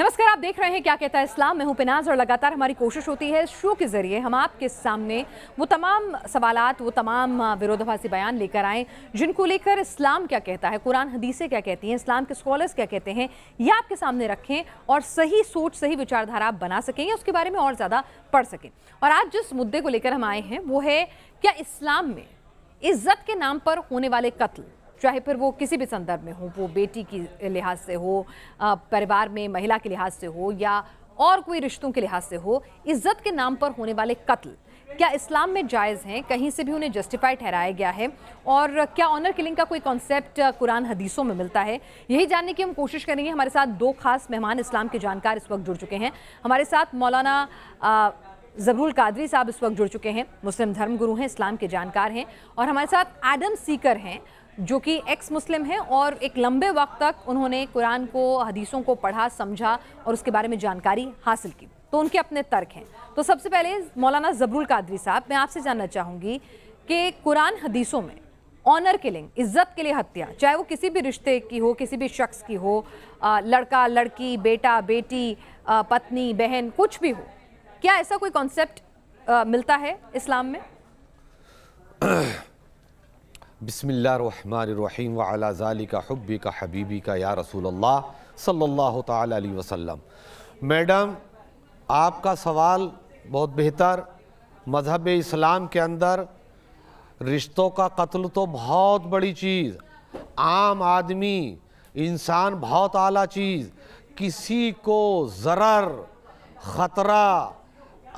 नमस्कार, आप देख रहे हैं क्या कहता है इस्लाम। मैं हूं पिनाज और लगातार हमारी कोशिश होती है इस शो के जरिए हम आपके सामने वो तमाम सवालात, वो तमाम विरोधाभासी बयान लेकर आएं जिनको लेकर इस्लाम क्या कहता है, कुरान हदीसें क्या कहती हैं, इस्लाम के स्कॉलर्स क्या कहते हैं, ये आपके सामने रखें और सही सोच, सही विचारधारा आप बना सकें या उसके बारे में और ज़्यादा पढ़ सकें। और आज जिस मुद्दे को लेकर हम आए हैं वो है, क्या इस्लाम में इज्जत के नाम पर होने वाले कत्ल, चाहे फिर वो किसी भी संदर्भ में हो, वो बेटी की लिहाज से हो, परिवार में महिला के लिहाज से हो या और कोई रिश्तों के लिहाज से हो, इज्जत के नाम पर होने वाले कत्ल क्या इस्लाम में जायज़ हैं? कहीं से भी उन्हें जस्टिफाई ठहराया गया है? और क्या ऑनर किलिंग का कोई कॉन्सेप्ट कुरान हदीसों में मिलता है? यही जानने की हम कोशिश करेंगे। हमारे साथ दो खास मेहमान इस्लाम के जानकार इस वक्त जुड़ चुके हैं। हमारे साथ मौलाना ज़बरुल कादरी साहब इस वक्त जुड़ चुके हैं, मुस्लिम धर्मगुरु हैं, इस्लाम के जानकार हैं। और हमारे साथ एडम सीकर हैं जो कि एक्स मुस्लिम हैं और एक लंबे वक्त तक उन्होंने कुरान को, हदीसों को पढ़ा, समझा और उसके बारे में जानकारी हासिल की, तो उनके अपने तर्क हैं। तो सबसे पहले मौलाना ज़बरुल कादरी साहब, मैं आपसे जानना चाहूँगी कि कुरान हदीसों में ऑनर किलिंग, इज्जत के लिए हत्या, चाहे वो किसी भी रिश्ते की हो, किसी भी शख्स की हो, लड़का लड़की, बेटा बेटी, पत्नी बहन, कुछ भी हो, क्या ऐसा कोई कॉन्सेप्ट मिलता है इस्लाम में? बिस्मिल्लाहिर्रहमानिर्रहीम व अला ज़ालिका हुब्बिका हबीबिका या रसूलल्लाह सल्लल्लाहु तआला अलैहि वसल्लम। मैडम, आपका सवाल बहुत बेहतर। मज़हब इस्लाम के अंदर रिश्तों का कत्ल तो बहुत बड़ी चीज़, आम आदमी, इंसान बहुत आला चीज़, किसी को ज़रर, ख़तरा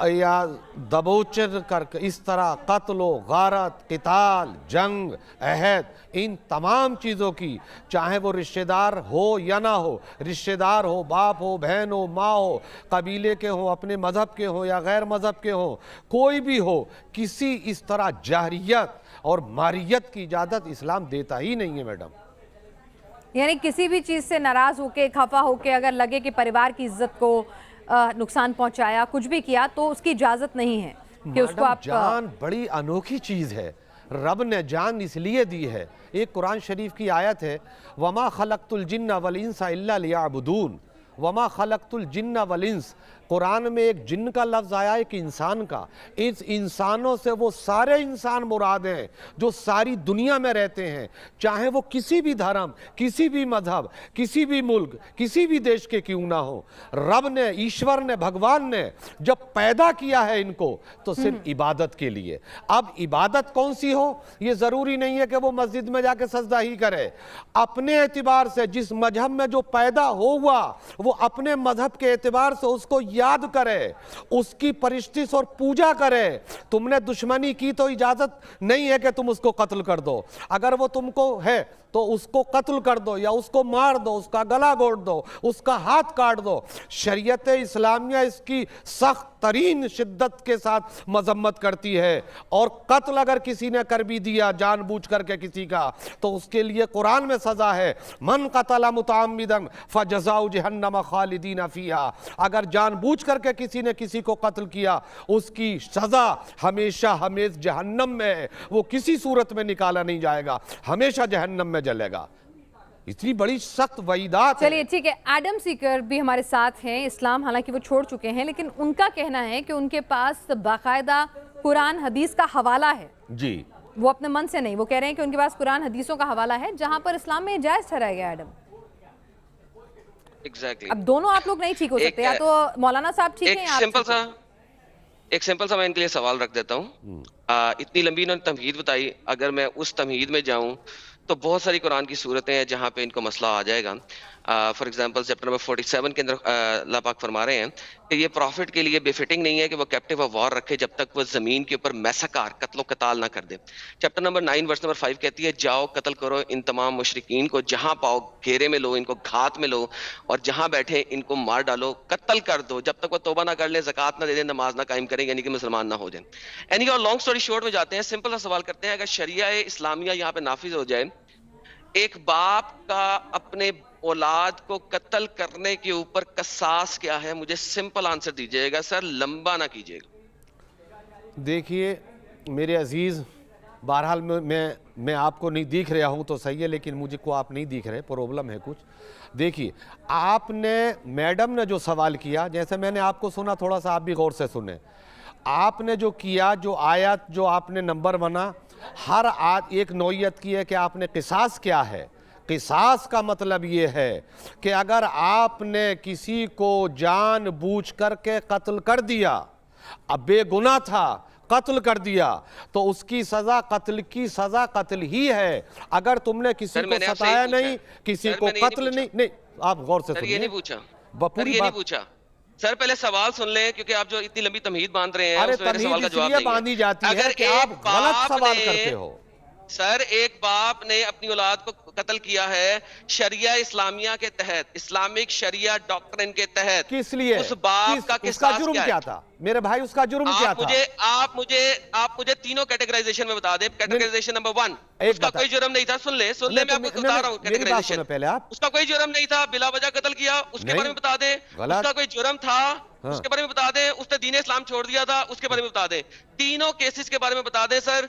या दबोचर करके इस तरह कत्ल, गारत, क़िताल, जंग, अहद, इन तमाम चीज़ों की, चाहे वो रिश्तेदार हो या ना हो, रिश्तेदार हो, बाप हो, बहन हो, माँ हो, कबीले के हो, अपने मज़हब के हो या गैर मज़हब के हो, कोई भी हो, किसी इस तरह जहरियत और मारियत की इजाज़त इस्लाम देता ही नहीं है मैडम। यानी किसी भी चीज़ से नाराज़ होके, खफा होके अगर लगे कि परिवार की इज्जत को नुकसान पहुंचाया, कुछ भी किया, तो उसकी इजाज़त नहीं है कि उसको आप। जान बड़ी अनोखी चीज़ है, रब ने जान इसलिए दी है। एक कुरान शरीफ की आयत है, वमा खलक़तुल जिन्ना वल इंसा इल्ला लियअबुदून, वमा खलक़तुल जिन्ना वल इंस। कुरान में एक जिन्न का लफ्ज़ आया, एक इंसान का। इस इंसानों से वो सारे इंसान मुराद हैं जो सारी दुनिया में रहते हैं, चाहे वो किसी भी धर्म, किसी भी मजहब, किसी भी मुल्क, किसी भी देश के क्यों ना हो। रब ने, ईश्वर ने, भगवान ने जब पैदा किया है इनको तो सिर्फ इबादत के लिए। अब इबादत कौन सी हो, ये ज़रूरी नहीं है कि वो मस्जिद में जाके सजदा ही करे। अपने एतबार से जिस मजहब में जो पैदा हुआ वो अपने मजहब के एतबार से उसको याद करे, उसकी परिस्थिति और पूजा करे। तुमने दुश्मनी की तो इजाजत नहीं है कि तुम उसको कत्ल कर दो। अगर वो तुमको है तो उसको कत्ल कर दो या उसको मार दो, उसका गला घोट दो, उसका हाथ काट दो। शरीयत इस्लामिया इसकी सख्त तरीन शिद्दत के साथ मजम्मत करती है। और कत्ल अगर किसी ने कर भी दिया जानबूझ करके किसी का, तो उसके लिए कुरान में सजा है, मन कतला मुतअम्मिदन फजज़ाउ जहन्नम खालिदीन फीहा। अगर जानबूझ करके किसी ने किसी को कत्ल किया, उसकी सजा हमेशा हमेश जहन्नम में है, वो किसी सूरत में निकाला नहीं जाएगा, हमेशा जहन्नम में जलेगा। इतनी बड़ी सख्त वईदात। चलिए ठीक है, एडम सीकर भी हमारे साथ हैं। इस्लाम हालांकि वो छोड़ चुके हैं, लेकिन उनका कहना है कि उनके पास बाकायदा कुरान हदीस का हवाला है जी। वो अपने मन से नहीं, वो कह रहे हैं कि उनके पास कुरान हदीसों का हवाला है जहां पर इस्लाम में जायज ठहराया गया। Adam, Exactly. अब दोनों आप लोग नहीं ठीक हो सकते, या तो मौलाना साहब ठीक हैं, एक सिंपल सा मैं इनके लिए सवाल रख देता हूँ। इतनी लंबी इन्होंने तमहीद बताई, अगर मैं उस तमहीद में जाऊं तो बहुत सारी कुरान की सूरतें हैं जहाँ पे इनको मसला आ जाएगा। फॉर एग्जांपल चैप्टर नंबर 47 के अंदर अल्लाह पाक फरमा रहे हैं कि ये प्रॉफिट के लिए बेफिटिंग नहीं है कि वो कैप्टिव ऑफ वॉर रखे जब तक वो जमीन के ऊपर मैसाकार, कत्लो कताल ना कर दे। चैप्टर नंबर 9 वर्स नंबर 5 कहती है, जाओ कत्ल करो इन तमाम मुशरिकीन को, जहां पाओ घेरे में लो, इनको घात में लो और जहां बैठे इनको मार डालो, कत्ल कर दो जब तक वो तौबा ना कर ले, ज़कात ना दे दे, नमाज ना कायम करें, यानी कि मुसलमान ना हो जाए। यानी कि और लॉन्ग स्टोरी शॉर्ट में जाते हैं, सिंपल सा सवाल करते हैं, अगर शरिया इस्लामिया यहाँ पे नाफिज हो जाए, एक बाप का अपने औलाद को कत्ल करने के ऊपर कसास क्या है? मुझे सिंपल आंसर दीजिएगा सर, लंबा ना कीजिएगा। देखिए मेरे अजीज, बहरहाल मैं मैं आपको नहीं दिख रहा हूं तो सही है, लेकिन मुझे को आप नहीं दिख रहे, प्रॉब्लम है कुछ। देखिए, आपने मैडम ने जो सवाल किया, जैसे मैंने आपको सुना, थोड़ा सा आप भी गौर से सुने। आपने जो किया, जो आयत जो आपने नंबर बना, हर आज एक नौयत की है कि आपने किसास क्या है। किसास का मतलब ये है कि अगर आपने किसी को जानबूझ करके कत्ल कर दिया, अब बेगुनाह था, कत्ल कर दिया, तो उसकी सजा कत्ल की सजा कत्ल ही है। अगर तुमने किसी को सताया नहीं, किसी को कत्ल नहीं, आप गौर से सुनिए। ये नहीं पूछा, पूरी ये नहीं बात पूछा सर। पहले सवाल सुन लें, क्योंकि आप जो इतनी लंबी तमहीद बांध रहे हैं, अरे उसमें मेरे सवाल का जवाब इसलिए नहीं है। बांधी जाती है अगर कि आप एक गलत बाप सवाल ने- करते हो। सर, एक बाप ने अपनी औलाद को कत्ल किया है शरिया इस्लामिया के तहत, इस्लामिक शरिया डॉक्ट्रिन के तहत। किस लिए? उस बाप का उसका जुर्म क्या क्या है? था मेरे भाई? उसका जुर्म क्या था? आप मुझे तीनों कैटेगराइजेशन में बता दें। कैटेगराइजेशन नंबर 1, उसका कोई जुर्म नहीं था। सुन ले मैं आपको बता रहा हूँ कैटेगराइजेशन। पहले आप, उसका कोई जुर्म नहीं था, बिला वजह कत्ल किया, उसके बारे में बता दें। उसका कोई जुर्म था, उसके बारे में बता दें। उसने दीन इस्लाम छोड़ दिया था, उसके बारे में बता दें। तीनों केसेस के बारे में बता दें सर।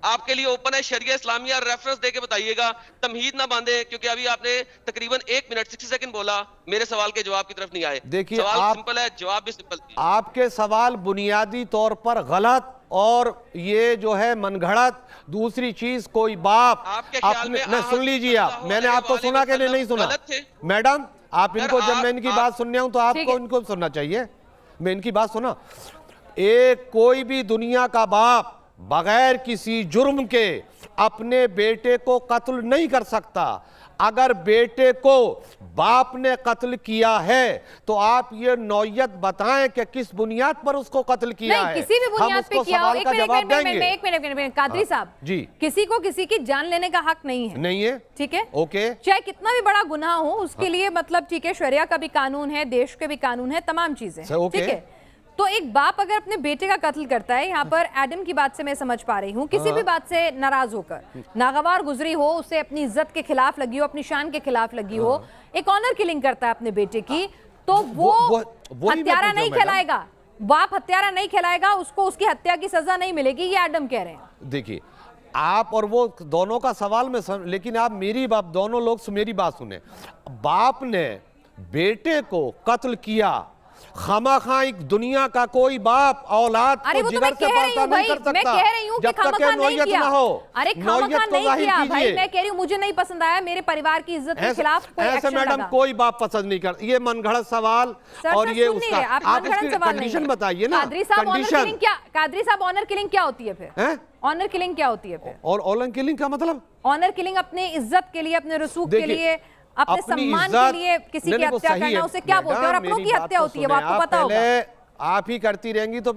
आपके लिए ओपन है, शरिया इस्लामिया रेफरेंस देके बताइएगा, तमहीद ना बांधे, क्योंकि अभी आपने तकरीबन 1 मिनट 60 सेकंड बोला, मेरे सवाल के जवाब की तरफ नहीं आए। देखिए, सवाल सिंपल है, जवाब भी सिंपल। आपके सवाल बुनियादी तौर पर गलत, और ये जो है मनगढ़ंत। दूसरी चीज, कोई बाप अपने न, सुन लीजिए आप, मैंने आपको सुना कि नहीं सुना? मैडम, आप इनको, जब मैं इनकी बात सुनने हूं तो आपको इनको सुनना चाहिए। मैं इनकी बात सुना। एक कोई भी दुनिया का बाप बगैर किसी जुर्म के अपने बेटे को कत्ल नहीं कर सकता। अगर बेटे को बाप ने कत्ल किया है तो आप ये नौयत बताएं कि किस बुनियाद पर उसको कत्ल किया है। किसी भी बुनियाद पे किया हो। एक मिनट कादरी साहब जी, किसी को किसी की जान लेने का हक नहीं है। नहीं है, ठीक है, ओके। चाहे कितना भी बड़ा गुनाह हो उसके लिए, मतलब ठीक है, शरिया का भी कानून है, देश के भी कानून है, तमाम चीजें, ठीक है। तो एक बाप अगर अपने बेटे का कत्ल करता है, यहाँ पर एडम की बात से मैं समझ पा रही हूँ, किसी भी बात से नाराज होकर, नागवार गुजरी हो, उसे अपनी इज्जत के खिलाफ लगी हो, अपनी शान के खिलाफ लगी हो, एक ऑनर किलिंग करता है अपने बेटे की, तो वो हत्यारा नहीं कहलाएगा। बाप हत्यारा नहीं कहलाएगा, उसको उसकी हत्या की सजा नहीं मिलेगी, ये एडम कह रहे हैं। देखिए, आप और वो दोनों का सवाल में लेकिन आप मेरी बात, दोनों लोग मेरी बात सुने। बाप ने बेटे को कत्ल किया, खामाखा एक दुनिया का कोई बाप औलाद को जिगर से बर्ता नहीं कर सकता। मैं कह रही हूँ कि खामाखा नहीं किया। अरे खामाखा नहीं किया भाई, मैं कह रही हूँ मुझे नहीं पसंद आया, मेरे परिवार की इज्जत के खिलाफ कोई ऐसे एक्शन मैडम लगा। कोई बाप पसंद नहीं करता। ये मनगढ़ंत सवाल, और ये उसका आप इसकी कंडीशन बताइए ना। कादरी साहब, ऑनर किलिंग क्या होती है फिर? ऑनर किलिंग क्या होती है फिर? और ऑनर किलिंग का मतलब? ऑनर किलिंग अपने इज्जत के लिए, अपने रसूख के लिए, अपने सम्मान के लिए किसी की हत्या करना, उसे क्या बोलते हैं? और अपनों की हत्या होती है, वो आपको पता होगा। आप ही करती रहेंगी तो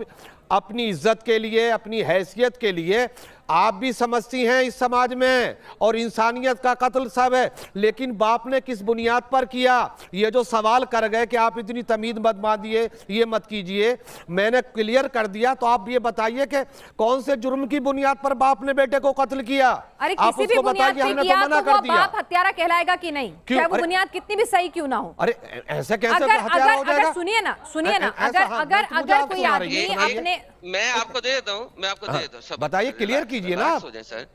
अपनी इज्जत के लिए, अपनी हैसियत के लिए आप भी समझती हैं इस समाज में, और इंसानियत का कत्ल सब है। लेकिन बाप ने किस बुनियाद पर किया? ये जो सवाल कर गए कि आप इतनी तमीज मत बांधिए, ये मत कीजिए, मैंने क्लियर कर दिया। तो आप ये बताइए कि कौन से जुर्म की बुनियाद पर बाप ने बेटे को कत्ल किया? अरे किसी भी बुनियाद पे किया तो वो बाप हत्यारा कहलाएगा कि नहीं, चाहे वो बुनियाद कितनी भी सही क्यों ना हो। अरे ऐसे कैसे हत्यारा हो जाएगा? सुनिए ना, अगर कोई आदमी अपने, मैं आपको दे देता हूँ, मैं आपको दे देता हूँ। बताइए, क्लियर कीजिए ना आप। सर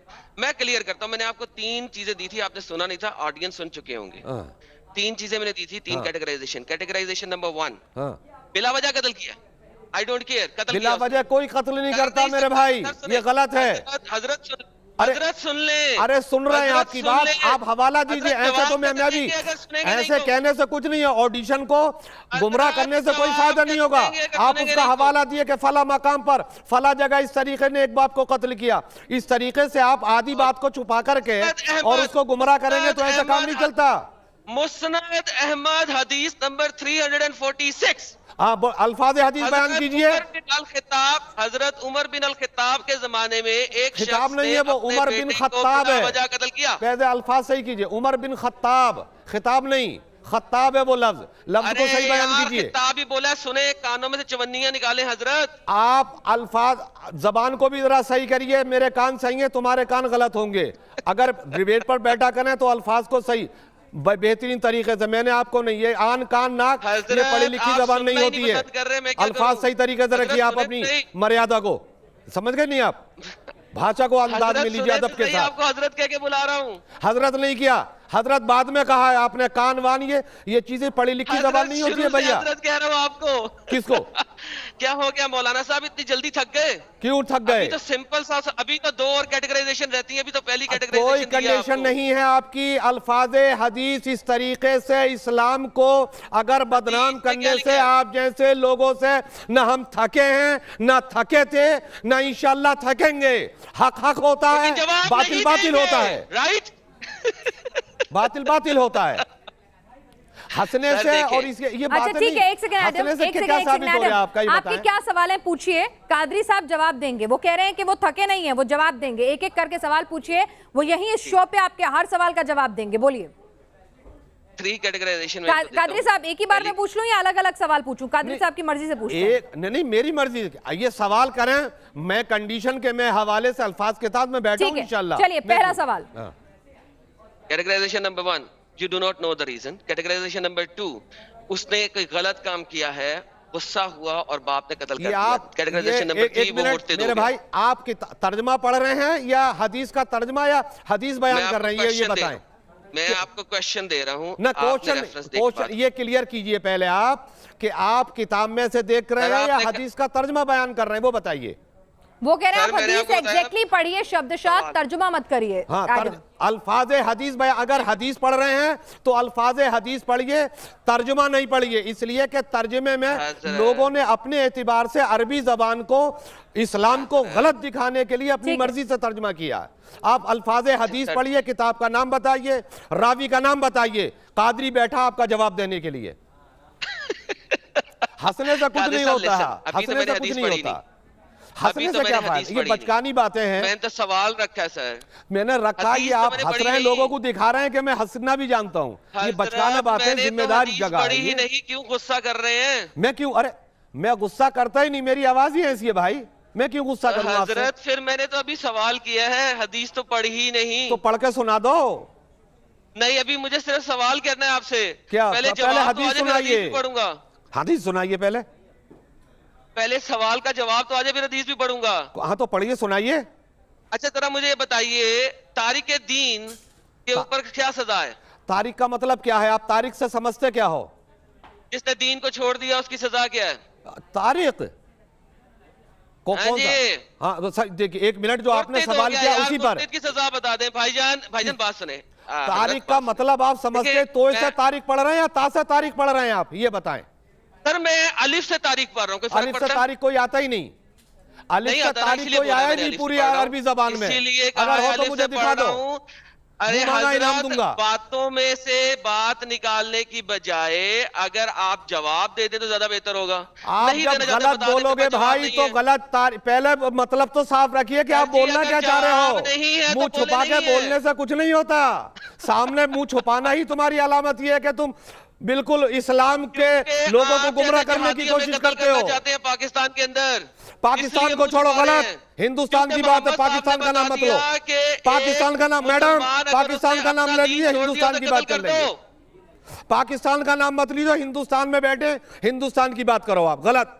मैं क्लियर करता हूँ। मैंने आपको 3 चीजें दी थी, आपने सुना नहीं था, ऑडियंस सुन चुके होंगे। 3 चीजें मैंने दी थी, 3 कैटेगराइजेशन। कैटेगराइजेशन नंबर 1, बिला वजह कत्ल किया, आई डोंट केयर, कत्ल बिला वजह कोई कत्ल नहीं करता मेरे भाई, ये गलत है। हजरत सुन ले। अरे सुन रहे हैं आपकी बात, आप हवाला दीजिए। ऐसे तो मैं भी ऐसे कहने से कुछ नहीं है, ऑडिशन को गुमराह करने से कोई फायदा नहीं होगा। आप उसका हवाला दिए कि फला मकाम पर फला जगह इस तरीके ने एक बाप को कत्ल किया, इस तरीके से आप आधी बात को छुपा करके और उसको गुमराह करेंगे तो ऐसा काम नहीं चलता। मुस्नद अहमद हदीस नंबर 346। अल्फाज हदीस बयान कीजिए। हजरत उमर बिन अल खिताब के जमाने में एक खिताब नहीं है, वो उमर बिन खत्ताब है। कत्ल किया। कैसे अल्फाज सही कीजिए, उमर बिन खत्ताब, खिताब नहीं, खत्ताब है वो लफ्ज को सही बयान कीजिए। खिताब ही बोला, सुने, कानों में से चवन्नियां निकाले हजरत। आप अल्फाज जबान को भी जरा सही करिए। मेरे कान सही है, तुम्हारे कान गलत होंगे। अगर डिबेट पर बैठा करें तो अल्फाज को सही बेहतरीन तरीके से। मैंने आपको नहीं, ये आन कान नाक ये पढ़ी लिखी जबान नहीं होती है। अल्फाज सही तरीके से रखिए, आप अपनी मर्यादा को समझ गए नहीं आप? भाषा को अंदाज हजरत में लीजिए सुने अदब तो के सही, साथ। आपको हजरत कह के बुला रहा हूँ। हजरत नहीं किया, हजरत बाद में कहा है आपने। कान वान ये चीजें पढ़ी लिखी जबान नहीं होती है शुरू से भैया। हजरत कह रहा हूँ आपको। किसको? क्या हो गया मौलाना साहब, इतनी जल्दी थक गए? क्यों थक गए? अभी तो सिंपल सा, अभी तो 2 और कैटेगराइजेशन रहती है, अभी तो पहली कोई कैटेगराइजेशन कंडीशन नहीं है आपकी। अल्फाजे हदीस इस तरीके से इस्लाम को अगर बदनाम हदीस में करने क्या से लिखा है? आप जैसे लोगों से न हम थके हैं, न थके थे, न इंशाल्लाह थकेंगे। हक हक होता है, लेकिन जवाब बातिल नहीं बातिल देंगे, होता है, राइट? बातिल बातिल होता है। हंसने सर से देखिए। और इसके ये अच्छा बात ठीक है, नहीं, एक सेकंड हंसने एडम, से एक क्या सेकंड साबित हो रहा है आपका, ये आपके बताएं। क्या सवाल है पूछिए, कादरी साहब जवाब देंगे। वो कह रहे हैं कि वो थके नहीं है, वो जवाब देंगे। एक एक करके सवाल पूछिए, वो यहीं इस शो पे आपके हर सवाल का जवाब देंगे। बोलिए 3 कैटेगराइजेशन में कादरी साहब, एक ही बार में पूछ लूं या अलग अलग सवाल पूछूं? कादरी साहब की मर्जी से पूछते हैं। एक नहीं, मेरी मर्जी। ये सवाल करें, मैं कंडीशन के मैं हवाले से अल्फाज के साथ मैं बैठा ठीक हूं है, इंशाल्लाह। चलिए पहला सवाल। हाँ। Categorization number 1, you do not know the reason. Categorization number 2, उसने कोई गलत काम किया है, गुस्सा हुआ और बाप ने कत्ल कर ये दिया। आप कैटेगराइजेशन ये नंबर एक 3, वो मिनट मुर्तिद मेरे हो गया। भाई, आप तर्जमा पढ़ रहे हैं या हदीस का तर्जमा या हदीस मैं बयान कर आपको रहे हैं, ये question दे रहा बताएं। हूं। मैं आपको क्वेश्चन दे रहा हूँ, ना आपने क्वेश्चन, reference देख पा रहे। ये क्लियर कीजिए पहले आप कि आप किताब में से देख रहे सर, हैं या आपने हदीस का तर्जमा बयान कर रहे हैं, वो बताइए। वो कह रहे हैं सर, आप मैंने हदीस आपको बताया- एग्जैक्टली पढ़िए, शब्दशः तर्जुमा मत करिए। हाँ, एडम। अल्फाज हदीस बयान, अगर हदीस पढ़ रहे हैं तो अल्फाज हदीस पढ़िए, तर्जुमा नहीं पढ़िए। इसलिए कि तर्जुमे में हजरत। लोगों ने अपने एतबार से अरबी जबान को, इस्लाम को गलत दिखाने के लिए अपनी ठीक है। मर्जी से तर्जुमा किया है। आप अल्फाज हदीस सर। पढ़िए, किताब का नाम बताइए, रावी का नाम बताइए। कादरी बैठा आपका जवाब देने के लिए। हंसने से कुछ कादरी नहीं साहब, होता, listen, अभी तो हंसने मैंने से कुछ हदीस नहीं पढ़ी होता। अभी हंसने तो से मैंने क्या हदीस फायदा, ये पढ़ी नहीं। बचकानी बातें हैं। मैंने तो सवाल रखा है सर। मैंने रखा, हदीस ये तो आप मैंने हंस पढ़ी रहे हैं, नहीं। लोगों को दिखा रहे हैं कि मैं हंसना भी जानता हूँ। ये हजरत, बचकाना बातें, मैंने तो जिम्मेदार हदीस जगह पढ़ी है ही ये। नहीं, क्यों गुस्सा कर रहे हैं? मैं क्यों, अरे मैं गुस्सा करता ही नहीं, मेरी आवाज ही ऐसी है भाई, मैं क्यों गुस्सा करूं आपसे? हजरत, फिर मैंने तो अभी सवाल किया है, हदीस तो पढ़ी ही नहीं। तो पढ़ के सुना दो। नहीं, अभी मुझे सिर्फ सवाल करना है आपसे। क्या? पहले पहले जवाब तो हदीस आ जाए, फिर सुनाइए। हदीस भी पढ़ूंगा। हदीस सुनाइए पहले। पहले सवाल का जवाब तो आ जाए, फिर हदीस भी पढ़ूंगा। हाँ तो पढ़िए, सुनाइए। अच्छा, जरा मुझे ये बताइए, तारिक दीन के ऊपर क्या सजा है? तारीख का मतलब क्या है? आप तारीख से समझते क्या हो? जिसने दीन को छोड़ दिया उसकी सजा क्या है? तारीख को हाँ कौन जी। सा? हाँ तो देखिए, एक मिनट जो आपने मुर्तिद हो सवाल गया किया यार, उसी पर। मुर्तिद की सजा बता दें भाईजान। भाईजान बात सुने। तारीख का मतलब आप समझते, देखिए, तो से मैं- तारीख पढ़ रहे हैं या ता से तारीख पढ़ रहे हैं आप, ये बताएं। सर, मैं अलिफ से तारीख पढ़ रहा हूँ, कोई फर्क अलिफ से पड़ता है? तारीख कोई आता ही नहीं। अलिफ नहीं से आता, तारीख इसीलिए कोई बोला आया ही मैंने नहीं अलिफ पूरी से पढ़ रहा हूँ। अरबी जबान में। इसीलिए कहा अगर है हो तो अलिफ मुझे से दिखा पढ़ दो। रहा हूँ। अरे मुंह इनाम हजरत, दूंगा। बातों में से बात निकालने की बजाय अगर आप जवाब दे दे तो ज्यादा बेहतर होगा। आप नहीं जब देना चाहते, गलत बता दें, बोलोगे मेरे पास जवाब भाई नहीं तो है। गलत पहले मतलब तो साफ रखिए कि आप जी, बोलना अगर क्या चाह रहे जवाब नहीं है हो। तो मुंह बोले छुपा के नहीं है। बोलने से कुछ नहीं होता। सामने मुंह छुपाना ही तुम्हारी अलामत ये है कि तुम बिल्कुल इस्लाम के लोगों को आप गुमराह जैसे करने की जहादी हमें कोशिश कत्ल करते करना हो। चाहते हैं पाकिस्तान के अंदर। पाकिस्तान इसलिए को मुझे छोड़ो, बता रहे गलत। हैं। हिंदुस्तान की क्योंकि बात है, मोहम्मद पाकिस्तान साहब का ने नाम मत बता लो। दिया कि पाकिस्तान का नाम, मैडम मुसलमान अगर पाकिस्तान उसने का नाम अपना ले दीन लीजिए, छोड़ दिया हिंदुस्तान तो की बात कत्ल कर कर लेंगे। दो। पाकिस्तान का नाम मत लीजिए, हिंदुस्तान में बैठे हिंदुस्तान की बात करो आप, गलत।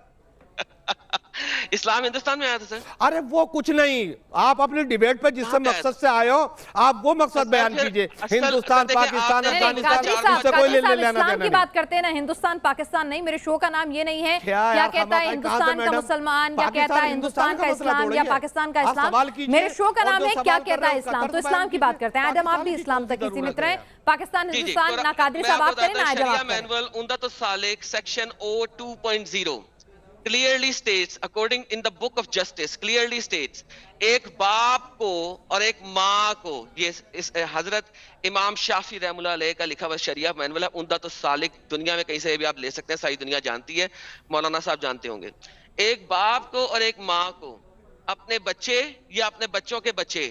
इस्लाम हिंदुस्तान में आया था सर। अरे वो कुछ नहीं, आप अपनी डिबेट पे जिससे मकसद से आए हो आप वो मकसद बयान कीजिए। हिंदुस्तान, देखिए, पाकिस्तान, आपने- अफगानिस्तान, कादरी साहब, इससे कोई कादरी लेना साहब देना इस्लाम की नहीं। बात करते हैं ना, हिंदुस्तान पाकिस्तान नहीं। मेरे शो का नाम ये नहीं है क्या क्या आप कहता है कहाँ से हिंदुस्तान का मैडम? मुसलमान, या पाकिस्तान, कहता है हिंदुस्तान का मसला इस्लाम थोड़ी या है। पाकिस्तान का आप सवाल इस्लाम। कीजिए मेरे शो का और नाम जो है सवाल क्या कर कहता रहे है हो उसका इस्लाम, तो तर्क इस्लाम की बयान बात करते हैं। आदम, आप भी कीजिए, इस्लाम तक ही पाकिस्तान की सीमित जरूरत रहे। है। पाकिस्तान, हिंदुस्तान ना कादरी साहब आप करें ना आजम आप करें। मैनुअल उमदत सालिक section O 2.0 clearly states, according in the book of justice clearly states, एक बाप को और एक माँ को, ये इस हजरत इमाम शाफी रहमुल्लाह अलैह का लिखा हुआ शरिया मैनुअल है। उमदत सालिक दुनिया में कहीं से भी आप ले सकते हैं, सारी दुनिया जानती है, मौलाना साहब जानते होंगे। एक बाप को और एक माँ को अपने बच्चे या अपने बच्चों के बच्चे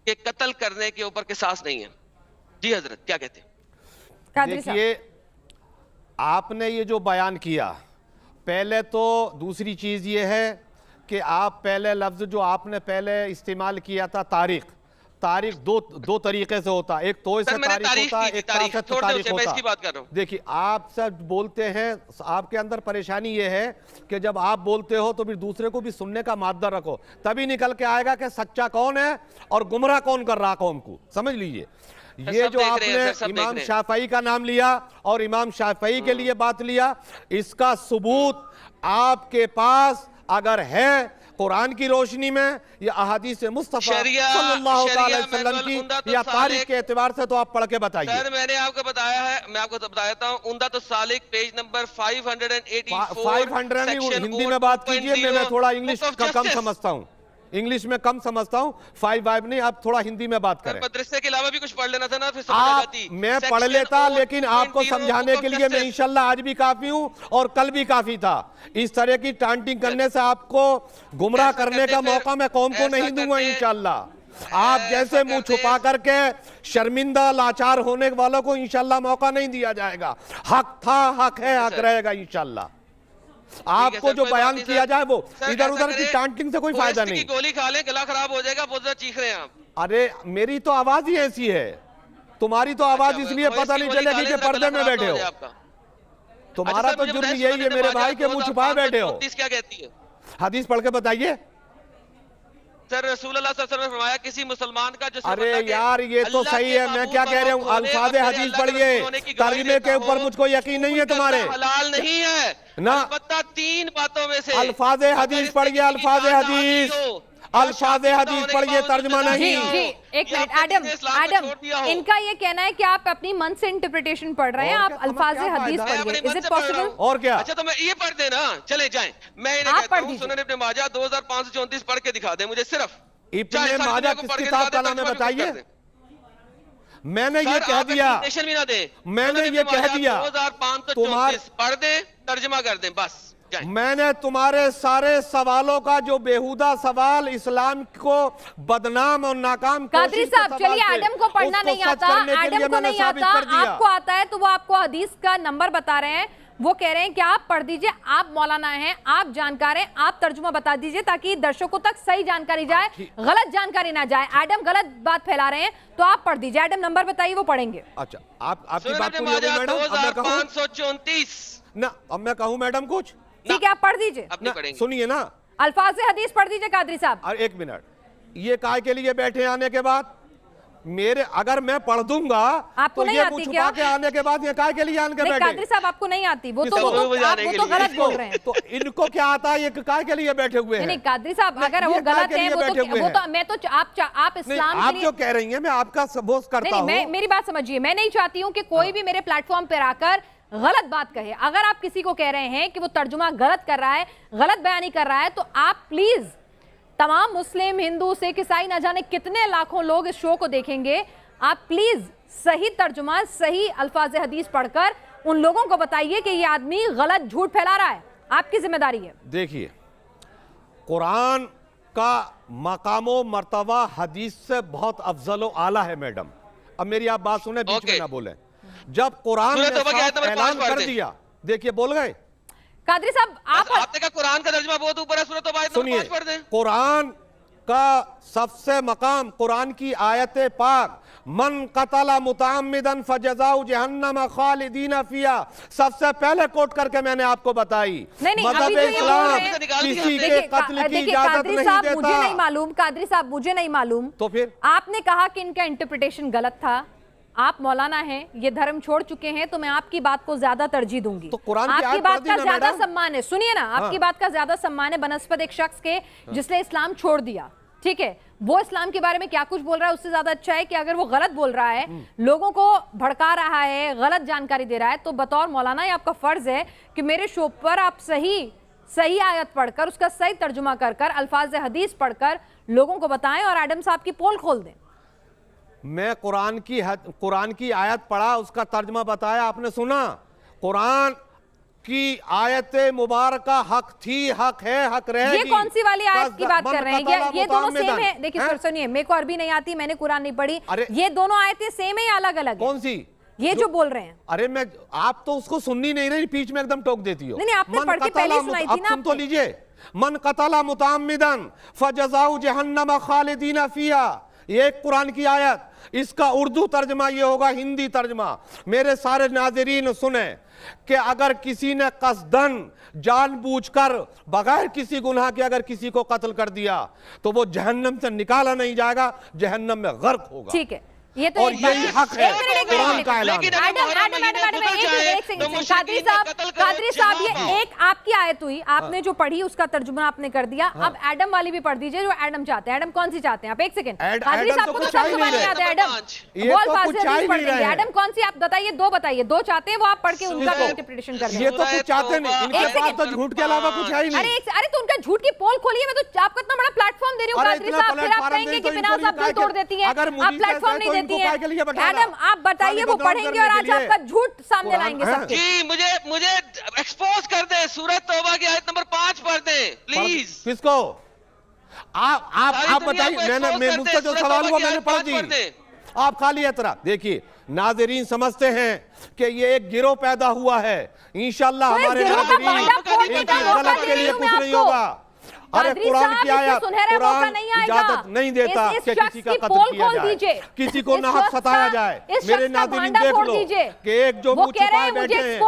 के कत्ल करने के ऊपर किसास नहीं है। जी हजरत, क्या कहते हैं? कादरी साहब, देखिए, आपने ये जो बयान किया, पहले तो दूसरी चीज़ ये है कि आप पहले लफ्ज़ जो आपने पहले इस्तेमाल किया था तारीख, तारीख दो तरीके से होता है, एक तो से सर, मैंने तारीख होता है, एक तारीख से छोड़ दो तारीख उसे, मैं होता इसकी बात कर रहा हूँ। देखिए आप सब बोलते हैं, आपके अंदर परेशानी ये है कि जब आप बोलते हो तो फिर दूसरे को भी सुनने का मादा रखो, तभी निकल के आएगा कि सच्चा कौन है और गुमराह कौन कर रहा कौम को। समझ लीजिए, ये सब जो देख रहे हैं, आपने सर, सब इमाम देख रहे हैं। शाफई का नाम लिया और इमाम शाफई के लिए बात लिया, इसका सबूत आपके पास अगर है कुरान की रोशनी में या अहादीस मुस्तफा सल्लल्लाहु अलैहि वसल्लम की या तारीख के एतबार से, तो आप पढ़ के बताइए। सर मैंने आपको बताया है, मैं आपको बताता हूँ, उम्दा तो सालिक पेज नंबर 584 हिंदी में बात कीजिए, मैं थोड़ा इंग्लिश का कम समझता हूँ, इंग्लिश में कम समझता हूँ, 5 नहीं, आप थोड़ा हिंदी में बात करें। मदरसे के अलावा भी कुछ पढ़ लेना था ना, फिर समझ आ आप जाती। मैं पढ़ लेता, लेकिन आपको समझाने के लिए मैं इंशाल्लाह आज भी काफी हूं और कल भी काफी था। इस तरह की टांटिंग करने से आपको गुमराह करने का मौका मैं कौम को नहीं दूंगा इंशाल्लाह। आप जैसे मुंह छुपा करके शर्मिंदा लाचार होने वालों को इंशाल्लाह मौका नहीं दिया जाएगा। हक था, हक है, हक रहेगा इंशाल्लाह। आपको जो बयान किया जाए वो इधर उधर की टांटिंग से कोई फायदा नहीं। गोली खा ले, गला खराब हो जाएगा, बहुत ज्यादा चीख रहे हैं आप। अरे मेरी तो आवाज ही ऐसी है, तुम्हारी तो आवाज इसलिए पता नहीं चलेगी कि पर्दे में बैठे हो। तुम्हारा तो जुर्म यही है मेरे भाई के मुंह छुपाए बैठे हो। क्या कहती है हदीस पढ़ के बताइए। सर रसूल अल्लाह सल्लल्लाहु अलैहि वसल्लम ने फरमाया किसी मुसलमान का जो अरे यार ये तो सही है, मैं क्या कह रहा हूँ, अल्फाज हदीस पढ़िए, तर्जुमे के ऊपर मुझको यकीन नहीं है तुम्हारे। हलाल नहीं है ना, अलबत्ता 3 बातों में से अल्फाज हदीस पढ़िए, अल्फाज हदीस, अल्फाज हदीस पढ़िए, तर्जुमा नहीं। जी एक मिनट, एडम इनका ये कहना है कि आप अपनी मन से इंटरप्रिटेशन पढ़ रहे हैं, आप अल्फाज हदीस पढ़िए, इज इट पॉसिबल? और क्या? अच्छा तो मैं ये पढ़ दे ना, चले जाएं, मैं इन्हें कहता हूं सुनन इब्न माजा 2534 पढ़ के दिखा दे मुझे सिर्फ। इब्ने माजा किस किताब का नाम है बताइए? मैंने ये कह दिया, भी ना दे, मैंने ये कह दिया 2534 पढ़ दे, तर्जुमा कर दे बस। मैंने तुम्हारे सारे सवालों का जो बेहुदा सवाल इस्लाम को बदनाम और नाकाम, कादरी साहब चलिए, आदम को पढ़ना नहीं आता, आदम को नहीं आता, आपको आता है, तो वो आपको हदीस का नंबर बता रहे हैं, वो कह रहे हैं कि आप पढ़ दीजिए, आप मौलाना हैं, आप जानकार हैं, आप तर्जुमा बता दीजिए ताकि दर्शकों तक सही जानकारी जाए, गलत जानकारी ना जाए। आदम गलत बात फैला रहे हैं, तो आप पढ़ दीजिए। आदम नंबर बताइए, वो पढ़ेंगे। अच्छा आपकी बात पूरी हो गई मैडम, अब मैं कहूं 2534 ना, अब मैं कहूं मैडम कुछ? ठीक है आप पढ़ दीजिए, सुनिए ना, अल्फाज हदीस पढ़ दीजिए कादरी साहब। और 1 मिनट, ये काय के लिए बैठे आने के बाद मेरे, अगर मैं पढ़ दूंगा आपको तो नहीं ये आती मुंह क्या? छुपा के आने के बाद ये काय के लिए आन के बैठे? कादरी साहब आपको नहीं आती, वो तो गलत बोल रहे हैं। तो इनको क्या आता है, ये काय के लिए बैठे हुए हैं? नहीं कादरी साहब अगर वो गलत है, वो तो मैं तो आप इस्लाम आप जो कह रही हैं मैं आपका सपोज करता हूं। मेरी बात समझिए, मैं नहीं चाहती हूँ कि कोई भी मेरे प्लेटफॉर्म पर आकर गलत बात कहे। अगर आप किसी को कह रहे हैं कि वो तर्जुमा गलत कर रहा है, गलत बयानी कर रहा है, तो आप प्लीज, तमाम मुस्लिम, हिंदू, सिख, ईसाई, न जाने कितने लाखों लोग इस शो को देखेंगे, आप प्लीज सही तर्जुमा, सही अल्फाज हदीस पढ़कर उन लोगों को बताइए कि ये आदमी गलत झूठ फैला रहा है। आपकी जिम्मेदारी है। देखिए, कुरान का मकामो मर्तबा हदीस से बहुत अफजल व आला है मैडम। अब मेरी आप बात सुने, बीच में ना बोलें। जब कुरान ने ऐलान कर दिया, देखिए बोल गए कादरी साहब, आपने कहा कुरान का तर्जुमा बहुत ऊपर है, सूरह तौबा आयत नंबर 5 पढ़ दें। कुरान का सबसे मकाम, कुरान की आयत पाक, मन कतला मुतअम्मिदन फजज़ाउ जहन्नम खालिदीन फिया, सबसे पहले कोट करके मैंने आपको बताई। मज़हब इस्लाम किसी के कत्ल की इजाजत नहीं देता। मुझे नहीं मालूम कादरी साहब, मुझे नहीं मालूम, तो फिर आपने कहा कि इनका इंटरप्रिटेशन गलत था, आप मौलाना हैं, ये धर्म छोड़ चुके हैं, तो मैं आपकी बात को ज्यादा तरजीह दूंगी। तो कुरान आपकी बात का ज्यादा सम्मान है, सुनिए ना, आपकी बात का ज्यादा सम्मान है बनस्पत एक शख्स के जिसने इस्लाम छोड़ दिया, ठीक है, वो इस्लाम के बारे में क्या कुछ बोल रहा है, उससे ज्यादा अच्छा है कि अगर वो गलत बोल रहा है, लोगों को भड़का रहा है, गलत जानकारी दे रहा है, तो बतौर मौलाना ये आपका फर्ज है कि मेरे शो पर आप सही आयत पढ़कर, उसका सही तर्जुमा कर अल्फाज हदीस पढ़कर लोगों को बताएं और एडम साहब की पोल खोल दें। मैं कुरान की आयत पढ़ा, उसका तर्जमा बताया, आपने सुना? कुरान की आयत मुबारका हक थी, हक है, हक रहेगी। ये कौन सी वाली आयत की बात कर रहे हैं? ये दोनों सेम है। देखिए सुनिए, मेरे को अरबी नहीं आती, मैंने कुरान नहीं पढ़ी, ये दोनों आयतें सेम है या अलग अलग? कौन सी? ये जो बोल रहे हैं। अरे मैं, आप तो उसको सुननी नहीं रही, बीच में एकदम टोक देती हो। नहीं आपने पढ़ के पहले सुनाई थी ना। सुन तो लीजिए, मन कतला मुतअम्मिदन फजज़ाउ जहन्नम खालिदीन फिया, ये कुरान की आयत, इसका उर्दू तर्जमा ये होगा, हिंदी तर्जमा। मेरे सारे नाज़रीन सुने कि अगर किसी ने कसदन जानबूझकर बगैर किसी गुनाह के अगर किसी को कत्ल कर दिया तो वो जहन्नम से निकाला नहीं जाएगा, जहन्नम में गर्क होगा। ठीक है, ये तो और यही हक है कुरान का ऐलान। कादरी साहब, ये एक आपकी आयत हुई, आपने जो पढ़ी उसका तर्जुमा आपने कर दिया। अब एडम वाली भी पढ़ दीजिए, जो एडम चाहते हैं। एडम कौन सी चाहते हैं आप? एक सेकंड, कादरी साहब को तो तर्जुमा नहीं आता। एडम एडम कौन सी आप बताइए, दो बताइए, दो चाहते हैं वो आप पढ़ के उनका इंटरप्रिटेशन कर दें। ये तो कुछ चाहते नहीं, इनके पास तो झूठ के अलावा कुछ है ही नहीं। अरे तो उनका झूठ की पोल खोलिए, मैं तो आपको इतना बड़ा प्लेटफॉर्म दे रही हूँ कादरी साहब, फिर आप कहेंगे कि बिना सब दिल तोड़ देती है, आप प्लेटफॉर्म नहीं देती है। एडम आप बताइए, वो पढ़ेंगे और आज आपका झूठ सामने लाएंगे सबके। जी मुझे एक्सपोज कर दे, सूरत तौबा की आयत नंबर 5 पढ़ दे प्लीज। किसको? आप बताइए, मैं मुझसे जो सवाल हुआ मैंने पढ़ दी, आप खाली एतरा देखिए। नाज़रीन समझते हैं कि ये एक गिरोह पैदा हुआ है, इंशाअल्लाह हमारे नाज़रीन इनकी गलत के लिए कुछ नहीं होगा। अरे कुरान की आयत, कुरान इजाजत नहीं देता कि किसी का कत्ल किया जाए, किसी को नाहक सताया जाए। मेरे नाज़रीन देख लो कि एक जो मुंह छुपाए बैठे हैं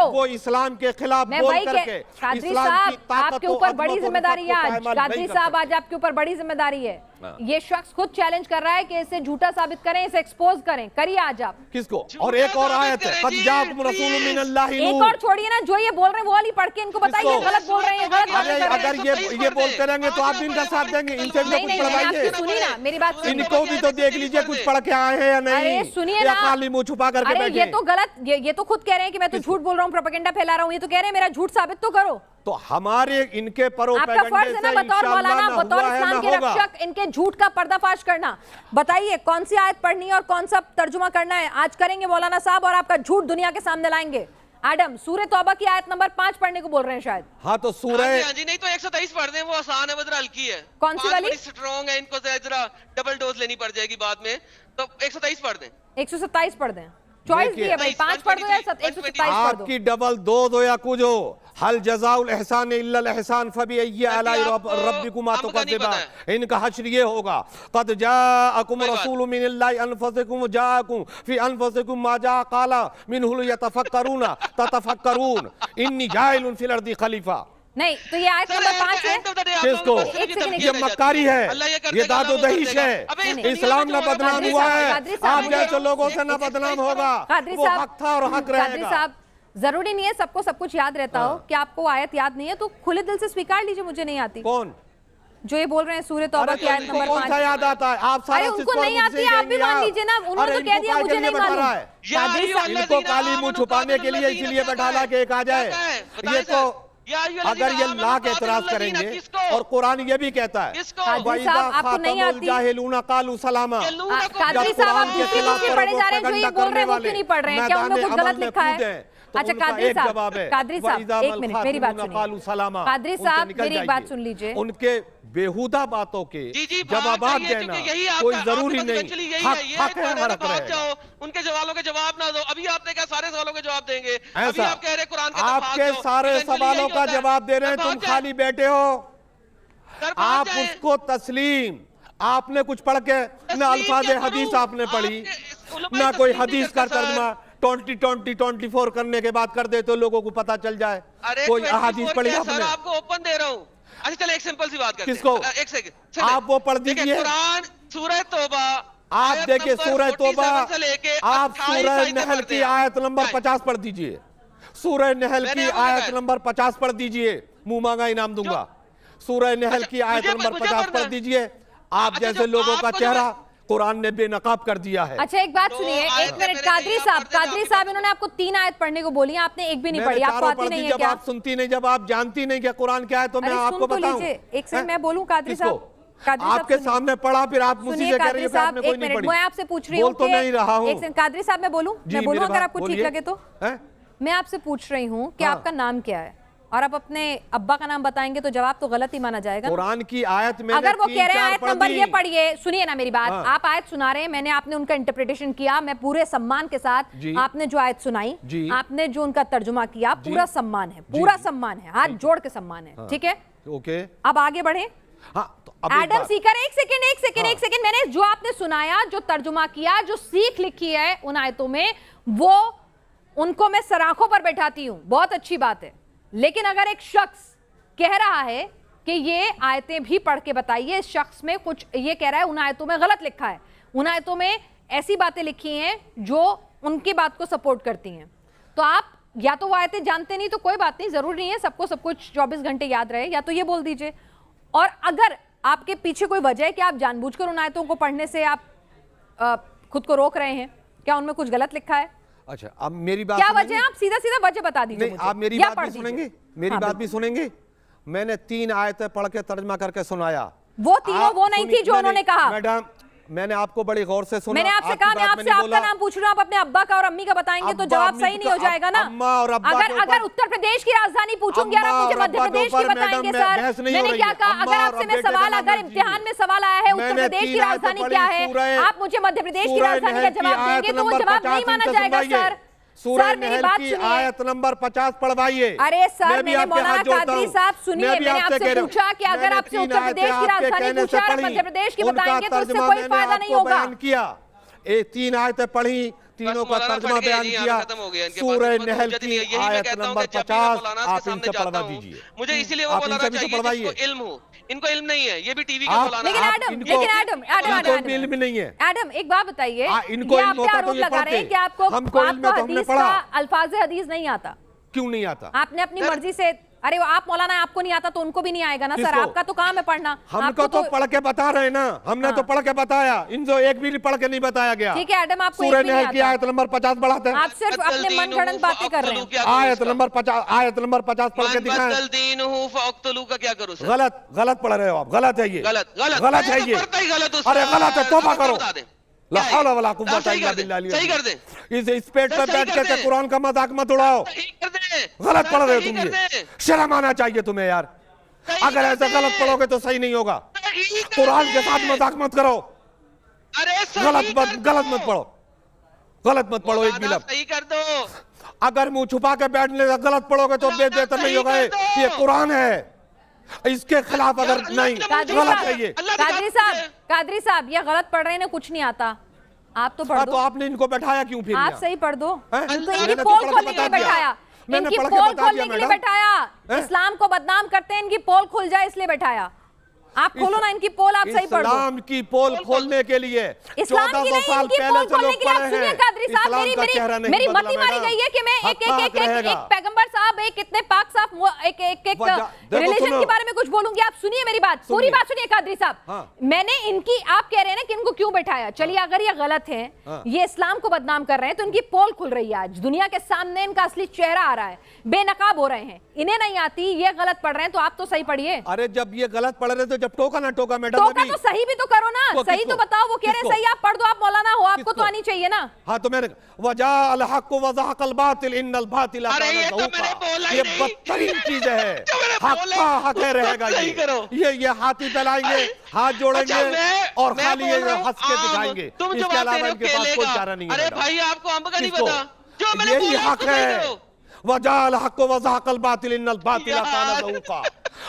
वो इस्लाम के खिलाफ बोल करके इस्लाम की ताकत आपके ऊपर बड़ी जिम्मेदारी है आज। कादरी साहब, आज आपके ऊपर बड़ी जिम्मेदारी है। ये शख्स खुद चैलेंज कर रहा है कि इसे झूठा साबित करें, इसे एक्सपोज करें। करिए आज आप। किसको? और एक और आयत है, कद जाकुम रसूलुम मिनल्लाहि नूर। एक और छोड़िए ना, जो ये बोल रहे हैं वो वाली पढ़ के इनको बताइए गलत बोल रहे हैं, गलत बातें कर रहे हैं। अगर ये बोलते रहेंगे तो आप भी इनका साथ देंगे। इनसे भी कुछ पढ़वाइए, सुनिए ना मेरी बात, इनको भी तो देख लीजिए कुछ पढ़ के आए हैं या नहीं। सुनिए ना, खाली मुंह छुपा करके बैठे। ये तो गलत, ये तो खुद कह रहे हैं कि मैं तो झूठ बोल रहा हूँ, प्रोपेगेंडा फैला रहा हूँ। ये तो कह रहे हैं मेरा झूठ साबित तो करो। तो हमारे इनके आपका फर्ज है ना बतौर मौलाना, बतौर इस्लाम के रक्षक, इनके झूठ का पर्दाफाश करना। बताइए कौन सी आयत पढ़नी है और कौन सा तर्जुमा करना है, आज करेंगे मौलाना साहब, और आपका झूठ दुनिया के सामने लाएंगे। एडम, सूरह तौबा की आयत नंबर 5 पढ़ने को बोल रहे हैं शायद। हाँ तो सूरह, हाँ जी, नहीं तो 123 पढ़ दें, वो आसान है, बदर हल्की है। कौन सी वाली? स्ट्रॉन्ग है, इनको जरा डबल डोज लेनी पड़ जाएगी बाद में, तो 127 पढ़ दें। 127 पढ़ दें, चॉइस दी है भाई, 5 पढ़ दो या 127 पढ़ दो। आपकी डबल दो या कुछ हो। हल जज़ाउल एहसान इल्लल एहसान फबिअय्यि आलाइ रब्बिकुमा तुकज़्ज़िबान। इनका हश्र ये होगा, क़द जाअकुम रसूलुम मिनल्लाहि अनफुसिकुम जाअकुम फी अनफुसिकुम मा जाअ क़ाला मिनहु यतफक्करूना ततफक्करून इन्नी जाइलुन फिल अर्दि खलीफा। नहीं तो ये आयत नंबर 5 है। किसको? ये मक्कारी है, ये दादो दहीश है। इस्लाम ना बदनाम हुआ है, आप जैसे लोगों से ना बदनाम होगा। वो हक था और हक रहेगा। साहब, जरूरी नहीं है सबको सब कुछ याद रहता हो। कि आपको आयत याद नहीं है तो खुले दिल से स्वीकार लीजिए, मुझे नहीं आती। कौन जो ये बोल रहे हैं सूरह तौबा की आयत नंबर 5? कौन सा याद आता है? आप सारा उनको नहीं आती, आप भी मान लीजिए ना। उन्होंने तो कह दिया मुझे नहीं मालूम। इनको काली मुंह छुपाने के लिए इसीलिए बैठा के एक आ जाए। ये तो अगर ये ला के एतराज करेंगे, और कुरान ये भी कहता है आपको नहीं आती। जाहिलूना कालू सलामा। कादरी साहब, आप दूसरी पढ़े जा रहे हैं, जो ये बोल रहे हैं वो क्यों नहीं पढ़ रहे हैं? क्या उन्होंने कुछ गलत लिखा है? अच्छा कादरी साहब, एक मिनट मेरी बात सुनिए। कादरी साहब मेरी एक बात सुन लीजिए। उनके बेहुदा बातों के जवाब देना कोई जरूरी नहीं, हक है, हक रहेगा। उनके सवालों के जवाब ना दो। अभी आपने कहा सारे सवालों के जवाब देंगे, ऐसा आप कह रहे कुरान के आपके सारे सवालों का जवाब दे रहे हैं, तुम खाली बैठे हो। आप उसको तस्लीम, आपने कुछ पढ़ के ना अल्फाज हदीस आपने पढ़ी, ना कोई हदीस का तर्जुमा 2024 करने के बाद कर दे तो लोगों को पता चल जाए। कोई अहादीस पढ़ी आपने? आपको ओपन दे रहा हूँ। अच्छा चलो एक सिंपल सी बात करते हैं। किसको? एक सेकंड, आप वो पढ़ दीजिए। कुरान सूरह तौबा, आप देखिए सूरह तौबा, आप सूरह नहल की आयत नंबर 50 पढ़ दीजिए। सूरह नहल की आयत नंबर 50 पढ़ दीजिए, मुंह मांगा इनाम दूंगा। सूरह नहल की आयत नंबर 50 पढ़ दीजिए। आप जैसे लोगों का चेहरा कुरान ने बेनकाब कर दिया है। अच्छा एक बात सुनिए, एक मिनट। कादरी साहब इन्होंने आपको 3 आयत पढ़ने को बोली, आपने एक भी नहीं पढ़ी। आपको आती नहीं है क्या? आप सुनती नहीं, जब आप जानती नहीं क्या कुरान क्या है तो मैं आपको बताऊं। एक सेकंड मैं बोलूं कादरी साहब, आपके सामने पढ़ा, फिर आप मुझसे कह रही हैं आपने कोई नहीं पढ़ी। मैं आपसे पूछ रही हूं, बोल तो नहीं रहा हूं। एक सेकंड कादरी साहब, मैं बोलूं अगर आपको ठीक लगे तो। मैं आपसे पूछ रही हूं कि आपका नाम क्या है, और आप अपने अब्बा का नाम बताएंगे तो जवाब तो गलत ही माना जाएगा। कुरान की आयत में अगर वो कह रहे हैं आयत नंबर ये पढ़िए, सुनिए ना मेरी बात। आप आयत सुना रहे हैं, मैंने आपने उनका इंटरप्रिटेशन किया, मैं पूरे सम्मान के साथ आपने जो आयत सुनाई, आपने जो उनका तर्जुमा किया, पूरा सम्मान है, पूरा सम्मान है, हाथ जोड़ के सम्मान है, ठीक है? ओके, अब आगे बढ़े। हाँ तो अब एक एडम बात- सीकर, एक सेकंड, मैंने जो आपने सुनाया, जो तर्जुमा किया, जो सीख लिखी है उन आयतों में, वो उनको मैं सराखों पर बैठाती हूं, बहुत अच्छी बात है। लेकिन अगर एक शख्स कह रहा है कि ये आयतें भी पढ़ के बताइए, इस शख्स में कुछ ये कह रहा है उन आयतों में गलत लिखा है, उन आयतों में ऐसी बातें लिखी हैं जो उनकी बात को सपोर्ट करती हैं, तो आप या तो वो आयतें जानते नहीं तो कोई बात नहीं, जरूरी नहीं है सबको सब कुछ 24 घंटे याद रहे, या तो ये बोल दीजिए। और अगर आपके पीछे कोई वजह है कि आप जानबूझकर उन आयतों को पढ़ने से आप खुद को रोक रहे हैं, क्या उनमें कुछ गलत लिखा है? अच्छा, अब मेरी बात क्या सुनेंगे? वजह है? आप सीधा सीधा वजह बता दीजिए नहीं, मुझे। आप मेरी या बात पढ़ भी दीजिए। सुनेंगे? मेरी हाँ, बात भी सुनेंगे? मैंने 3 आयतें पढ़ के तर्जमा करके सुनाया। वो तीनों वो नहीं थी जो उन्होंने कहा। मैडम, मैंने आपको बड़ी गौर से सुना। मैंने आपसे कहा, मैं आपसे आपका नाम पूछ रहा हूं, आप अपने अब्बा का और अम्मी का बताएंगे तो अब्बा, जवाब अम्मी सही नहीं का- हो जाएगा ना। अम्मा और अब्बा के अगर ऊपर- उत्तर प्रदेश की राजधानी पूछूंगी और आप अम्मा मुझे और मध्य अब्बा के प्रदेश की ऊपर बताएंगे मैडम, सर, बहस नहीं हो मैंने रही क्या है। कहा? अम्मा अगर और आपसे मैं अब्बे के सवाल, नाम अगर लीजिए। इम्तिहान में सवाल आया है उत्तर मैंने प्रदेश की 3 आयतें राजधानी पढ़ी, क्या है, सूरह- आप मुझे मध्य प्रदेश की सूरह राजधानी का नहल की जवाब आयत देंगे तो वो नंबर जवाब 50 नहीं माना इनसे जाएगा सुनवाइए। सर। सूरह सर मेरी नहल बात की सुनिए। आयत नंबर 50 पढ़वाइए। अरे सर, मैं भी मैंने आपके मौलाना हाथ जोड़ता कादरी हूं। साहब सुनिए, मैं भी मैंने आपसे आपसे कह रहा हूं। पूछा कि अगर मैंने आपसे 3 उत्तर प्रदेश की आयतें आपके राजधानी कहने पूछा से और पढ़ी। मध्य प्रदेश की उनका बताएंगे तो उससे तर्जुमा कोई मैंने फायदा नहीं आपको होगा। बयान किया। 3 आयतें पढ़ी, तीनों का मौलाना तर्जुमा पढ़ के बयान जी, किया। खत्म हो गया इनके पास, सूरह इनको नहल हुज्जत नहीं है। की यही मैं आयत कहता हूं नंबर कि जब भी मैं 50 मौलाना के आप सामने इनसे जाता पढ़वा हूं, दीजिए। मुझे इसीलिए वो आप मौलाना इनसे भी तो चाहिए पढ़वाइए। जिसको इल्म हो। इनको इल्म नहीं है, ये भी टीवी के आप- मौलाना लेकिन हैं। एडम, इनको- इनको इल्म नहीं है। एडम एक बात बताइए, इनको ये इल्म आप पे होता तो आरोप ये लगा रहे हैं पढ़ते। कि आपको हमको इल्म है तो हमने हदीस पढ़ा। का अल्फाज हदीस नहीं आता, क्यों नहीं आता? आपने अपनी मर्जी से, अरे वो आप मौलाना आपको नहीं आता तो उनको भी नहीं आएगा ना सर, किसको? आपका तो काम है पढ़ना। हमको आपको तो पढ़ के बता रहे ना, हमने हाँ। तो पढ़ के बताया, इनको एक भी पढ़ के नहीं बताया गया। ठीक है एडम, आपको एक सूरह भी नहीं नहल की आता। आयत नंबर 50 बढ़ाते हैं। आप सिर्फ अपने मन गढ़ंत बातें कर रहे हैं। आयत नंबर 50 पढ़ के दिखाएं। का क्या करूं सर? गलत पढ़ रहे हो आप, गलत है ये, गलत गलत है ये। पढ़ता ही गलत हो अरे सर। गलत है, तौबा करो। बता दें। ला क्या है? हौला वला कुव्वता सही इल्ला कर दें, बिल्लाह। सही कर दें। इस पेट पे सही बैठ कर के दें। कुरान का मजाक मत उड़ाओ। सही कर दें। गलत सर, पढ़ रहे हो सही तुम, कर ये दें। शर्म आना चाहिए तुम्हें यार। सही अगर कर ऐसे दें। गलत पढ़ोगे तो सही नहीं होगा। सही कर कुरान के साथ दें। मजाक मत करो। अरे सही गलत कर गलत दो। मत पढ़ो, गलत मत पढ़ो एक भी मौलाना, लफ्ज। सही कर दो। अगर मुंह छुपा के बैठने से गलत पढ़ोगे तो मौलाना, बेहतर नहीं सही होगा। कर दो। ये कुरान है, इसके खिलाफ अगर अल्लाह नहीं, के कादरी गलत साहब, है ये। अल्लाह की कादरी बात साहब, है। कादरी साहब, ये गलत पढ़ रहे हैं, कुछ नहीं आता, आप तो पढ़ हाँ, तो दो, आपने इनको बैठाया क्यों फिर आप यहाँ? सही पढ़ दो। हैं? इनको मैंने इनकी तो पोल पढ़ के खोलने के बता लिए दिया। बैठाया, मैंने इनकी पढ़ के पोल बता खोलने दिया के लिए मैडम। बैठाया, हैं? इस्लाम को बदनाम करते हैं, इनकी पोल खुल जाए इसलिए बैठाया। आप खोलो ना इनकी पोल, आप सही पढ़ दो। इस्लाम की पोल खोलने के लिए इस्लाम की 1400 नहीं, साल इनकी पहले पोल से खोलने लोग के लिए आप पढ़े सुनिए हैं। कादरी साहब, इस्लाम मेरी का चेहरा नहीं मेरी बदला मती मारी मैडम। गई है कि मैं हक हक रहेगा। एक पैगंबर साहब, एक इतने पाक साफ एक देखो रिलीजन सुनो। के बारे में कुछ बोलूंगी, आप सुनिए मेरी बात, पूरी सुनिए। बात सुनिए कादरी साहब। हाँ। मैंने इनकी, आप कह रहे हैं ना कि इनको क्यों बैठाया, चलिए अगर ये गलत है, हाँ। ये इस्लाम को बदनाम कर रहे हैं, तो इनकी पोल खुल रही है, आज दुनिया के सामने इनका असली चेहरा आ रहा है, बेनकाब हो रहे हैं, इन्हें नहीं आती, ये गलत पढ़ रहे हैं, तो आप तो सही पढ़िए। अरे जब ये गलत पढ़ रहे थे, जब टोका ना टोका मैडम टोका अभी। तो सही भी तो करो ना, किसको, सही तो किसको? बताओ, वो कह रहे हैं किसको? सही, आप पढ़ दो, आप मौलाना हो, आपको तो किसको? आनी चाहिए ना। हाँ तो मैंने वजाअल हक़ व ज़हक़ल बातिल इन्नल बातिल अरे काना ये तो ज़हूक़ा। मैंने बोला ही ये नहीं। बदतरीन चीज है। जो मैंने हक बोला का ही हक नहीं, रहेगा सही ये। करो। ये हाथी फैलाएंगे, हाथ जोड़ेंगे अच्छा, और मैं खाली ये बोल रहा हूं, हंस के आम, दिखाएंगे। तुम इसके जवाब दे अलावा रहे हो इनके पास कोई केले चारा का। नहीं है अरे मैडम। भाई आपको अंब का नहीं किसको? पता, जो मैंने यही बोला हक उसको सही है। करो। वजाअल हक़ व ज़हक़ल बातिल इन्नल बातिल यार। काना ज़हूक़ा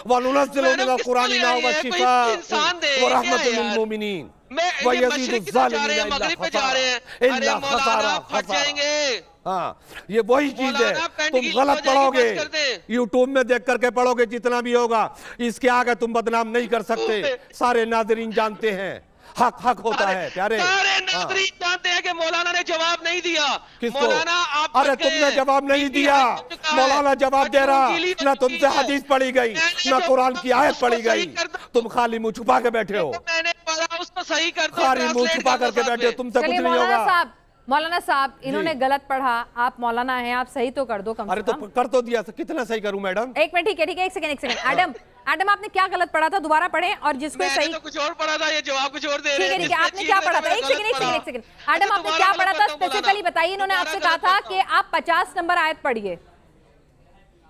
व नुनज़्ज़िलु मैडम, मिनल किसको क़ुरानि मा ले हुवा आई है? कोई शिफ़ाअ इंसान दे, व क्या रहमतुल यार? लिल मुमिनीन मैं व ये यज़ीदु मशरिक़ की तरफ जा रहे हैं, ज़ालिमीना मगरिब पे इल्ला जा रहे हैं। खसारा अरे इल्ला मौलाना खसारा फंस खसारा। जाएंगे। हाँ, ये वही चीज है। मौलाना पेंट तुम की गलत हो जाएगी, पढ़ोगे, बस कर दे। यूट्यूब में देख करके पढ़ोगे जितना भी होगा, इसके आगे तुम बदनाम नहीं कर सकते। सारे नाज़रीन जानते हैं हक हक होता है प्यारे। सारे हाँ। नाज़रीन जानते हैं कि मौलाना ने जवाब नहीं दिया। किसको? मौलाना आप अरे फंस गए तुमने हैं। जवाब नहीं इनकी दिया। हद हो चुका है। मौलाना जवाब दे रहा, गीली हो ना चुकी तुमसे है। हदीस पढ़ी गई, मैंने ना जो कुरान की आयत उसको पढ़ी सही गई। कर दो। तुम खाली मुंह छुपा के बैठे हो, तो मैंने बोला उसको सही कर दो, खाली मुंह ट्रांसलेट छुपा कर दो करके साथ बैठे हो, में। तुमसे कुछ चलिए नहीं होगा। मौलाना साहब, इन्होंने गलत पढ़ा, आप मौलाना हैं, आप सही तो कर दो कम अरे से तो कम। कर तो दिया, कितना सही करूं मैडम? एक मिनट, ठीक है, एक सेकंड। एडम आपने क्या गलत पढ़ा था, दोबारा पढ़ें, और जिसको मैंने सही, तो कुछ और पढ़ा था, ये जवाब कुछ और दे ठीक रहे है हैं। ठीक है, आपने क्या पढ़ा था, एक सेकंड। एडम आपने क्या पढ़ा था स्पेसिफिकली बताइए, इन्होंने आपसे कहा था कि आप 50 नंबर आयत पढ़िए।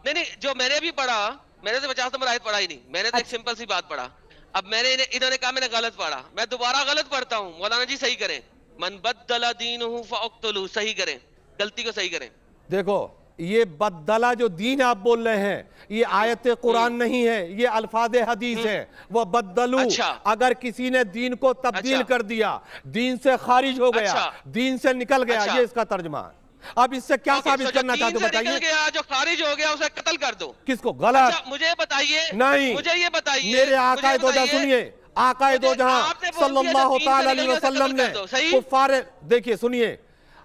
नहीं, जो मैंने भी पढ़ा, मैंने तो 50 नंबर आयत पढ़ा ही नहीं, मैंने तो एक सिंपल सी बात पढ़ा। अब इन्होंने कहा मैंने गलत पढ़ा, मैं दोबारा गलत पढ़ता हूँ। मौलाना जी सही करें, मन बद्दला दीनहु फअक्तुलू, सही करें, गलती को सही करें। देखो ये बदला जो दीन आप बोल रहे हैं, ये आयत कुरान नहीं है, ये अल्फाज हदीस है। वो बदलू, अच्छा। अगर किसी ने दीन को तब्दील अच्छा। कर दिया, दीन से खारिज हो गया, अच्छा। दीन से निकल गया, अच्छा। ये इसका तर्जमा है। अब इससे क्या साबित करना चाहते हो निकल बताइए? गया, जो खारिज हो गया उसे कत्ल कर दो। किसको? गलत। अच्छा, मुझे बताइए, नहीं, मुझे ये बताइए, मेरे आकाए दो जहां, मुझे सुनिए, आकाए दो जहां आपने बोल दिया सल्लल्लाहु जब ताला दीन से अलैहि निकल गया वसल्लम उसे ने कत्ल कर दो, सही? कुफार, देखिए सुनिए,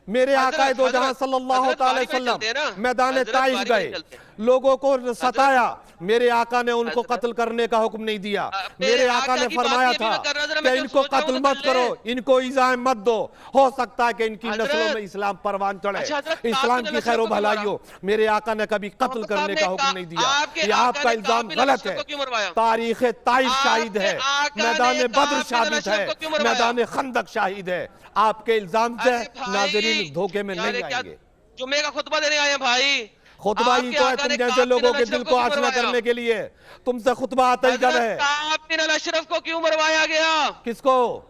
मेरे आकाए दो जहां सल्लल्लाहु हजरत ताला बारी अलैहि में चलते हैं वसल्लम ना, मैदान हजरत ताइफ बारी गए, में चलते हैं। लोगों को सताया, मेरे आका ने उनको हजरत- कत्ल करने का हुक्म नहीं दिया। मेरे मेरे आका आका ने की बात फरमाया ये भी था मैं कर रहा था ना, कि मैं जो इनको सोच रहा हूँ कत्ल तो मत कर ले। करो, इनको इजाएं मत दो, हो सकता है कि इनकी हजरत- नस्लों में इस्लाम परवान चढ़े। अच्छा, हजरत इस्लाम कातिल की अशरफ खैर को भलाई मरवाया। हो, मेरे आका ने कभी कत्ल मोहम्मद करने साहब का ने हुक्म नहीं दिया। आपके ये आका आपका ने इल्जाम कातिल गलत अशरफ है। को क्यों मरवाया? तारीख ताइफ शाहिद है, आपके आका ने मैदान बद्र कातिल शाहिद अशरफ है, को क्यों मरवाया? मैदान खंदक शाहिद है। आपके इल्जाम से अरे भाई, नाजरीन धोखे में यार नहीं क्या आएंगे। जुम्मे का खुतबा देने आए हैं भाई। खुतबा ही आपके तो है आका तुम ने जैसे कातिल लोगों के अशरफ दिल को को क्यों आशना मरवाया? करने के लिए। तुमसे खुतबा आता ही कब हजरत है? कातिल अशरफ को क्यों मरवाया गया? किसको?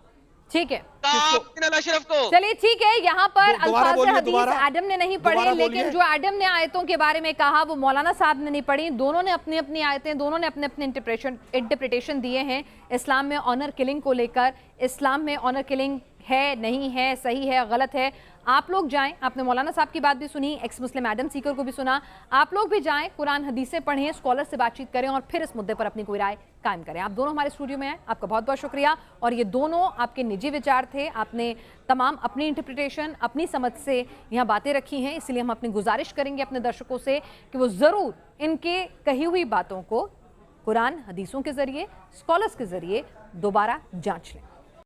ठीक है, कातिल अशरफ को। चलिए ठीक है। यहाँ पर दोबारा अल्फाज बोलिए, हदीस दोबारा। एडम ने नहीं पढ़े, दोबारा लेकिन बोलिए। जो एडम ने आयतों के बारे में कहा वो मौलाना साहब ने नहीं पढ़ी। दोनों ने अपनी अपनी आयतें, दोनों ने अपने अपने इंटरप्रिटेशन दिए हैं इस्लाम में ऑनर किलिंग को लेकर। इस्लाम में ऑनर किलिंग है, नहीं है, सही है, गलत है। आप लोग जाएं, आपने मौलाना साहब की बात भी सुनी, एक्स मुस्लिम एडम सीकर को भी सुना। आप लोग भी जाएं, कुरान हदीसें पढ़ें, स्कॉलर से बातचीत करें और फिर इस मुद्दे पर अपनी कोई राय कायम करें। आप दोनों हमारे स्टूडियो में आए, आपका बहुत बहुत शुक्रिया। और ये दोनों आपके निजी विचार थे, आपने तमाम अपनी इंटरप्रिटेशन, अपनी समझ से यहाँ बातें रखी हैं। इसलिए हम अपनी गुजारिश करेंगे अपने दर्शकों से कि वो ज़रूर इनके कही हुई बातों को कुरान हदीसों के ज़रिए, स्कॉलर्स के ज़रिए दोबारा जांच लें।